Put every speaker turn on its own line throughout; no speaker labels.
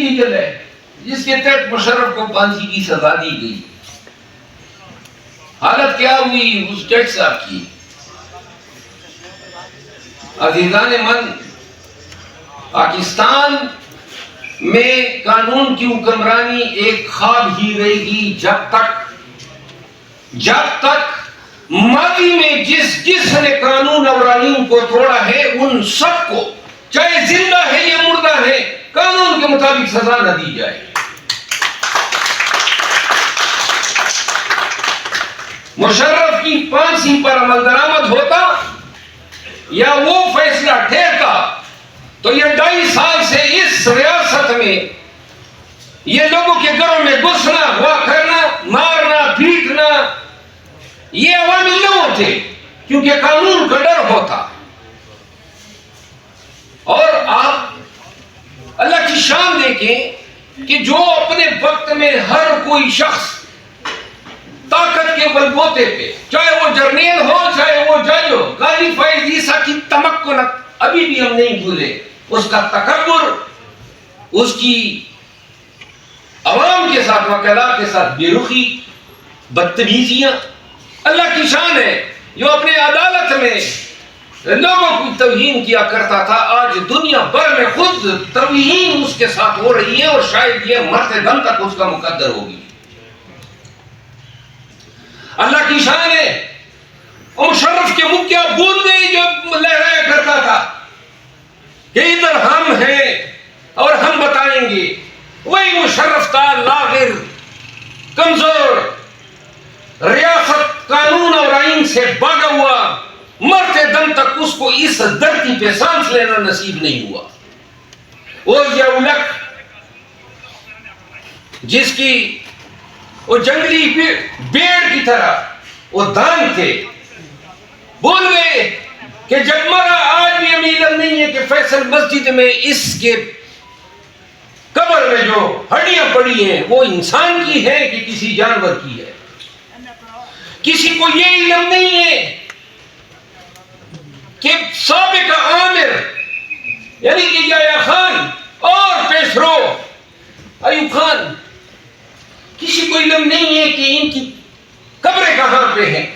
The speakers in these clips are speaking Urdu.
لیگل ہے جس کے تحت مشرف کو پھانسی کی سزا دی گئی. حالت کیا ہوئی اس جج صاحب کی؟ عزیزان من، پاکستان میں قانون کی حکمرانی ایک خواب ہی رہے گی جب تک ماضی میں جس نے قانون اور آئین کو توڑا ہے ان سب کو، چاہے زندہ ہے یا مردہ ہے، قانون کے مطابق سزا نہ دی جائے. مشرف کی پھانسی پر عمل درآمد ہوتا یا وہ فیصلہ ٹھہرتا تو یہ 2.5 سال سے اس ریاست میں یہ لوگوں کے گھروں میں گھسنا، ہوا کرنا، مارنا، پیٹنا، یہ عوامی نہ ہوتے، کیونکہ قانون کا ڈر ہوتا. اور آپ اللہ کی شان دیکھیں کہ جو اپنے وقت میں ہر کوئی شخص طاقت کے بلبوتے پہ، چاہے وہ جرنیل ہو چاہے وہ جج ہو، غازی فائز عیسیٰ کی تمکنت ابھی بھی ہم نہیں بھولے. اس کا تکبر، اس کی عوام کے ساتھ، وکلاء کے ساتھ بے رخی، بدتمیزیاں. اللہ کی شان ہے جو اپنے عدالت میں لوگوں کی توہین کیا کرتا تھا، آج دنیا بھر میں خود توہین اس کے ساتھ ہو رہی ہے اور شاید یہ مرتے دم تک اس کا مقدر ہوگی. اللہ کی شان ہے. مشرف کے منہ کیا بول گئی جو لہرایا کرتا تھا کہ ادھر ہم ہیں اور ہم بتائیں گے. وہی مشرف تھا لاغر، کمزور، ریاست قانون اور آئین سے بھاگا ہوا، مرتے دم تک اس کو اس دھرتی پہ سانس لینا نصیب نہیں ہوا. وہ یہ اولک جس کی وہ جنگلی بیڑ کی طرح وہ دان تھے، بول گئے کہ جب مرا آج بھی ہمیں علم نہیں ہے کہ فیصل مسجد میں اس کے قبر میں جو ہڈیاں پڑی ہیں وہ انسان کی ہے کہ کسی جانور کی ہے. کسی کو یہ علم نہیں ہے کہ سابق عامر یعنی کہ یحییٰ خان اور پیشرو ایوب خان، کسی کو علم نہیں ہے کہ ان کی قبریں کہاں پہ ہیں.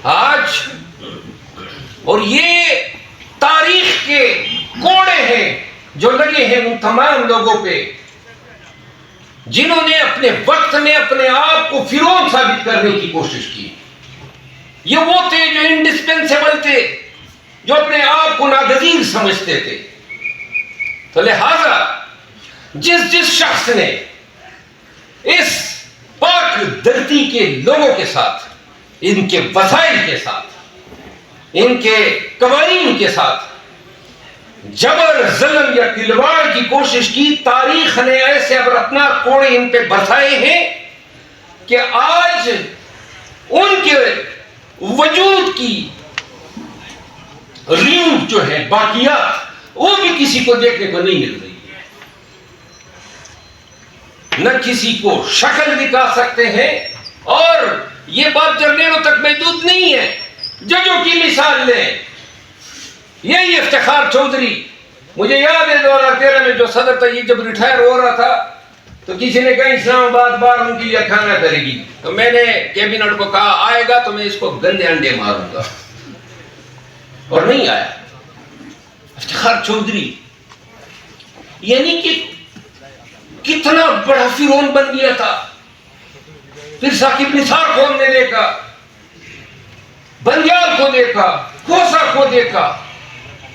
آج اور یہ تاریخ کے کوڑے ہیں جو لگے ہیں ان تمام لوگوں پہ جنہوں نے اپنے وقت میں اپنے آپ کو فرعون ثابت کرنے کی کوشش کی. یہ وہ تھے جو انڈسپینسیبل تھے، جو اپنے آپ کو ناگزیر سمجھتے تھے. تو لہذا جس شخص نے اس پاک دھرتی کے لوگوں کے ساتھ، ان کے وسائل کے ساتھ، ان کے قوانین کے ساتھ جبر، ظلم یا تلوار کی کوشش کی، تاریخ نے ایسے ابرتناک کوڑے ان پہ برسائے ہیں کہ آج ان کے وجود کی ریو جو ہے، باقیات، وہ بھی کسی کو دیکھنے کو نہیں مل رہی. نہ کسی کو شکل دکھا سکتے ہیں. اور یہ بات جرنیلوں تک محدود نہیں ہے، ججوں کی مثال لیں. یہی افتخار چودھری، مجھے یاد ہے 2013 میں جو صدر تھا، یہ جب ریٹائر ہو رہا تھا تو کسی نے کہا اسلام آباد بار ان کے لیے کھانا کرے گی، تو میں نے کیبنٹ کو کہا آئے گا تو میں اس کو گندے انڈے ماروں گا، اور نہیں آیا. افتخار چودھری یعنی کہ کتنا بڑا فرعون بن گیا تھا. پھر ثاقب نثار کو ہم نے دیکھا، بنگیال کو دیکھا، کھوسا کو دیکھا،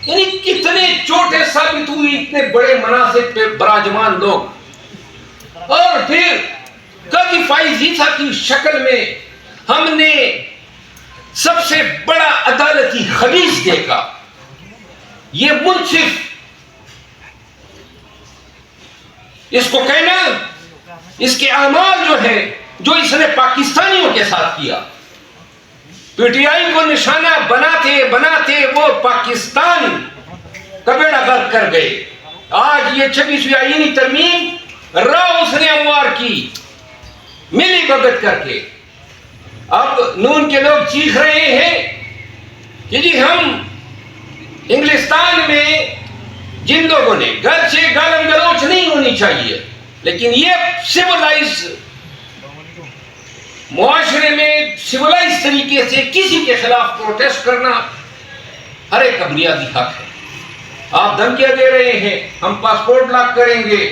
یعنی کتنے چوٹے ثابت ہوئے اتنے بڑے مناصب پہ براجمان لوگ. اور پھر قاضی فائز عیسیٰ کی شکل میں ہم نے سب سے بڑا عدالتی خبیث دیکھا. یہ منصف، اس کو کہنا، اس کے اعمال جو ہے جو اس نے پاکستانیوں کے ساتھ کیا، پی ٹی آئی کو نشانہ بناتے بناتے وہ پاکستان کا بیڑا غرق کر گئے. آج یہ 26ویں آئینی ترمیم اس نے ہموار کی ملی بھگت کر کے. اب نون کے لوگ چیخ رہے ہیں کہ جی ہم انگلستان میں جن لوگوں نے گھر سے گالم گلوچ نہیں ہونی چاہیے، لیکن یہ سیولائز معاشرے میں سیولائز طریقے سے کسی کے خلاف پروٹیسٹ کرنا ہر ایک کا بنیادی حق ہے۔ آپ دھمکیاں دے رہے ہیں ہم پاسپورٹ لاک کریں گے،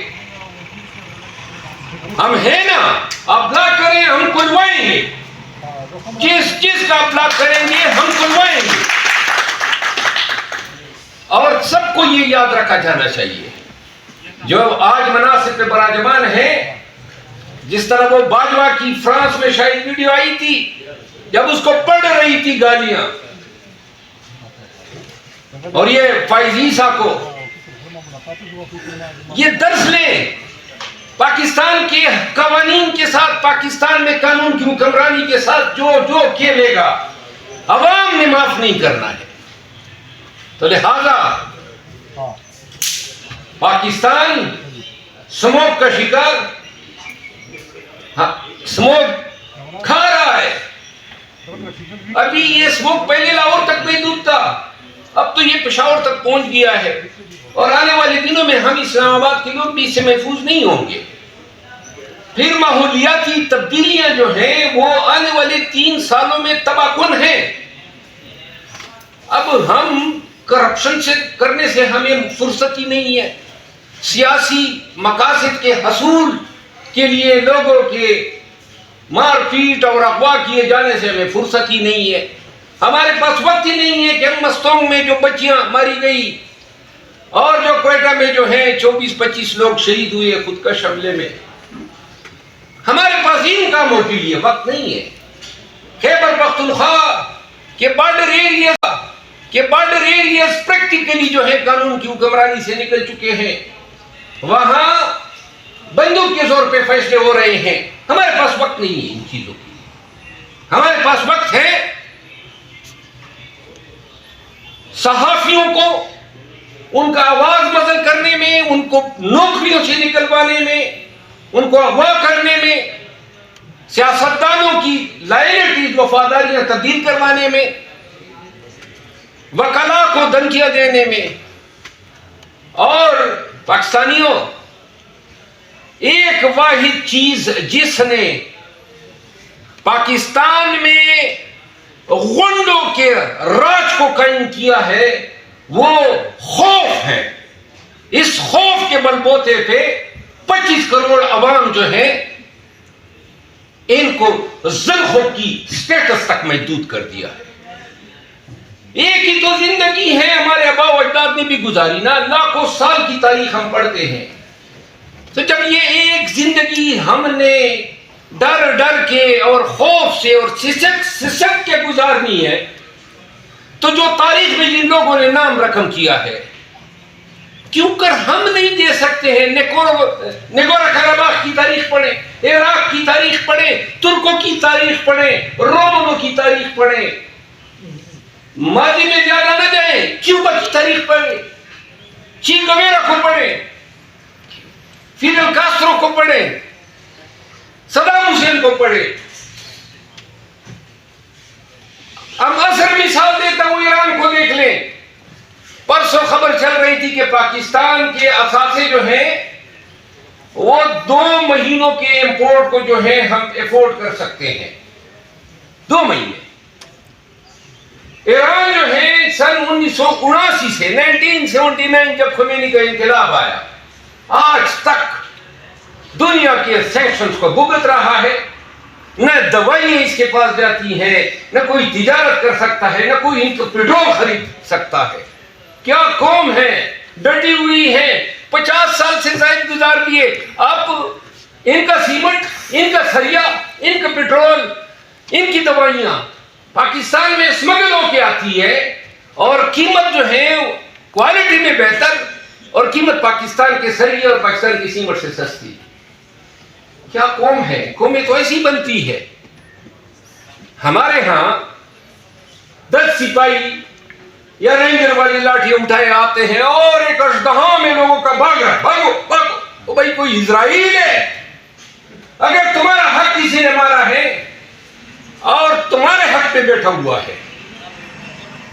ہم ہیں نا، آپ لاک کریں ہم کھلوائیں گے، جس چیز کا آپ لاک کریں گے ہم کھلوائیں گے۔ اور سب کو یہ یاد رکھا جانا چاہیے، جو آج مناصب پہ براجمان ہیں، جس طرح وہ باجوہ کی فرانس میں شاید ویڈیو آئی تھی جب اس کو پڑھ رہی تھی گالیاں، اور یہ فائز عیسیٰ کو یہ درس لیں پاکستان کے قوانین کے ساتھ، پاکستان میں قانون کی حکمرانی کے ساتھ جو کھیلے گا عوام نے معاف نہیں کرنا ہے۔ تو لہذا پاکستان سموک کا شکار، سموک کھا رہا ہے۔ ابھی یہ سموک پہلے لاہور تک محدود تھا، اب تو یہ پشاور تک پہنچ گیا ہے، اور آنے والے دنوں میں ہم اسلام آباد کے لوگ بھی اس سے محفوظ نہیں ہوں گے۔ پھر ماحولیاتی تبدیلیاں جو ہیں وہ آنے والے 3 سالوں میں تباہ کن ہیں۔ اب ہم کرپشن سے کرنے سے ہمیں فرصت ہی نہیں ہے، سیاسی مقاصد کے حصول کے لیے لوگوں کے مار پیٹ اور اغوا کیے جانے سے ہمیں فرصت ہی نہیں ہے۔ ہمارے پاس وقت ہی نہیں ہے کہ ہم مستونگ میں جو بچیاں ماری گئی اور جو کوئٹہ میں جو ہیں 24-25 لوگ شہید ہوئے خودکش حملے میں، ہمارے پاس ان کاموں کے لیے وقت نہیں ہے۔ خیبر پختونخوا کے بارڈر ایریاز پریکٹیکلی جو ہے قانون کی حکمرانی سے نکل چکے ہیں، وہاں بندوق کے زور پہ فیصلے ہو رہے ہیں۔ ہمارے پاس وقت نہیں ہے ان چیزوں کے لیے، ہمارے پاس وقت ہے صحافیوں کو ان کا آواز بزل کرنے میں، ان کو نوکریوں سے نکلوانے میں، ان کو اغوا کرنے میں، سیاستدانوں کی لائلٹیز وفاداریاں تبدیل کروانے میں، وکلاء کو دھمکیاں دینے میں۔ اور پاکستانیوں، ایک واحد چیز جس نے پاکستان میں غنڈوں کے راج کو قائم کیا ہے وہ خوف ہے۔ اس خوف کے بلبوتے پہ 25 کروڑ عوام جو ہیں ان کو ذلخو کی سٹیٹس تک محدود کر دیا ہے۔ ایک ہی تو زندگی ہے ہمارے آباء و اجداد نے بھی گزاری نا، لاکھوں سال کی تاریخ ہم پڑھتے ہیں۔ تو جب یہ ایک زندگی ہم نے ڈر ڈر کے اور خوف سے اور سسک کے گزارنی ہے، تو جو تاریخ میں جن لوگوں نے نام رقم کیا ہے، کیوں کر ہم نہیں دے سکتے ہیں؟ نیگورو قراباغ کی تاریخ پڑھیں، عراق کی تاریخ پڑھیں، ترکوں کی تاریخ پڑھیں، رومنوں کی تاریخ پڑھیں، ماضی میں زیادہ نہ جائیں، کیوبا کی تاریخ پڑھیں، چی گویرا کو پڑھیں، فیڈل کاسٹرو کو پڑھیں، صدام حسین کو پڑھیں۔ اب اثر مثال دیتا ہوں، ایران کو دیکھ لیں۔ پرسوں خبر چل رہی تھی کہ پاکستان کے اثاثے جو ہیں وہ 2 مہینوں کے امپورٹ کو جو ہے ہم افورڈ کر سکتے ہیں، 2 مہینے۔ ایران جو ہے سن 1979 سے 1979 جب خمینی کا انقلاب آیا، آج تک دنیا کے سینکشنز کو بھگت رہا ہے۔ نہ دوائیں اس کے پاس جاتی ہیں، نہ کوئی تجارت کر سکتا ہے، نہ کوئی ان کو پیٹرول خرید سکتا ہے۔ کیا قوم ہے، ڈٹی ہوئی ہے، 50 سال سے زائد گزار لیے۔ اب ان کا سیمنٹ، ان کا سریا، ان کا پیٹرول، ان کی دوائیاں پاکستان میں اسمگل ہو کے آتی ہے، اور قیمت جو ہے کوالٹی میں بہتر، اور قیمت پاکستان کے سریے اور پاکستان کی سیمنٹ سے سستی۔ کیا قوم ہے؟ قومیں تو ایسی بنتی ہے۔ ہمارے ہاں 10 سپاہی یا رینجر والی لاٹھی اٹھائے آتے ہیں اور ایک اژدہا میں لوگوں کا بھاگ رہا ہے، بھاگو بھاگو۔ تو بھائی کوئی اسرائیل ہے؟ اگر تمہارا حق کسی نے مارا ہے اور تمہارے حق پہ بیٹھا ہوا ہے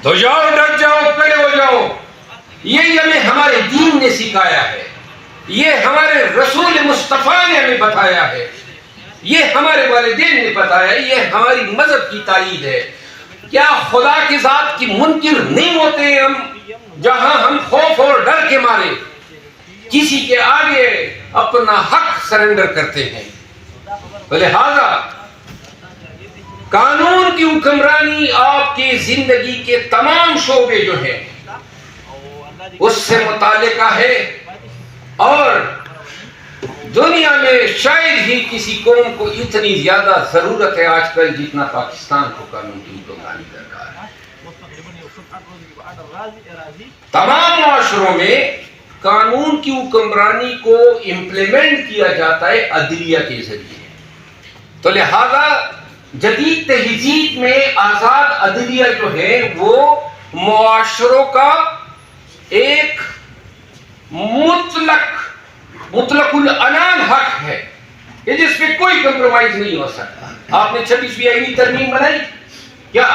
تو جاؤ، ڈٹ جاؤ، کھڑے ہو جاؤ، یہ ہمیں ہمارے دین نے سکھایا ہے، یہ ہمارے رسول مصطفیٰ نے ہمیں بتایا ہے، یہ ہمارے والدین نے بتایا ہے، یہ ہماری مذہب کی تائید ہے۔ کیا خدا کی ذات کی منکر نہیں ہوتے ہم، جہاں ہم خوف اور ڈر کے مارے کسی کے آگے اپنا حق سرنڈر کرتے ہیں؟ لہذا قانون کی حکمرانی آپ کی زندگی کے تمام شعبے جو ہیں اس سے متعلقہ ہے، اور دنیا میں شاید ہی کسی قوم کو اتنی زیادہ ضرورت ہے آج کل جتنا پاکستان کو قانون کی حکمرانی درکار ہے۔ تمام معاشروں میں قانون کی حکمرانی کو امپلیمنٹ کیا جاتا ہے عدلیہ کے ذریعے، تو لہذا جدید تہذیب میں آزاد عدلیہ جو ہے وہ معاشروں کا ایک مطلق العنان حق ہے کہ جس پہ کوئی کمپرومائز نہیں ہو سکتا۔ آپ نے 26ویں آئینی ترمیم بنائی کیا؟